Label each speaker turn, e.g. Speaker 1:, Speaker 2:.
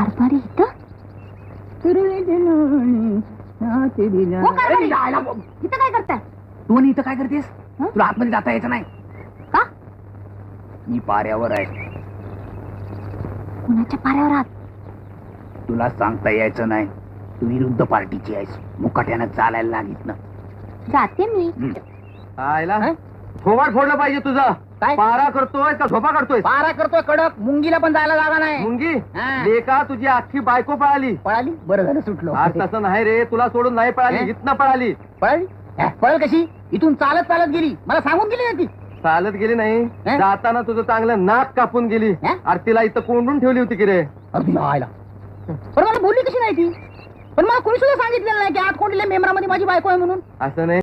Speaker 1: कारभारी इथं इथं काय करताय?
Speaker 2: तू इथं काय करतेस? तुला आतमध्ये जाता यायचं नाही
Speaker 1: का?
Speaker 2: मी पाऱ्यावर आहे.
Speaker 1: कुणाच्या पाऱ्यावर आहात?
Speaker 2: तुला सांगता यायचं नाही. तू विरुद्ध पार्टीची आहेस. मुकाट्यानं चालायला लागित ना.
Speaker 1: जाते मी.
Speaker 3: आयला थोबाड फोडलं पाहिजे तुझं.
Speaker 2: काय?
Speaker 3: पारा करतोय का झोपा काढतोय?
Speaker 2: पारा करतोय कडक. मुंगीला पण जायला जागा नाही.
Speaker 3: मुंगी
Speaker 2: हा.
Speaker 3: लेका तुझी अख्खी बायको पळाली.
Speaker 2: पळाली? बरं झालं सुटलो.
Speaker 3: आज तसं नाही रे, तुला सोडून नाही पळाली,
Speaker 2: हे?
Speaker 3: इथनं पळाली.
Speaker 2: पळाली? पळल कशी? इथून चालत चालत गेली. मला सांगून गेली ना ती.
Speaker 3: चालत गेली नाही,
Speaker 2: हे?
Speaker 3: जाताना तुझं चांगलं नाक कापून गेली.
Speaker 2: हे?
Speaker 3: अरे तिला इथं कोंडून ठेवली होती की रे.
Speaker 2: अगदी आयला. पण मला बोलली कशी नाही ती? पण मला कोणी सुद्धा सांगितलेलं नाही की आत कोंडलेल्या मेमरामध्ये माझी बायको आहे म्हणून.
Speaker 3: असं नाही.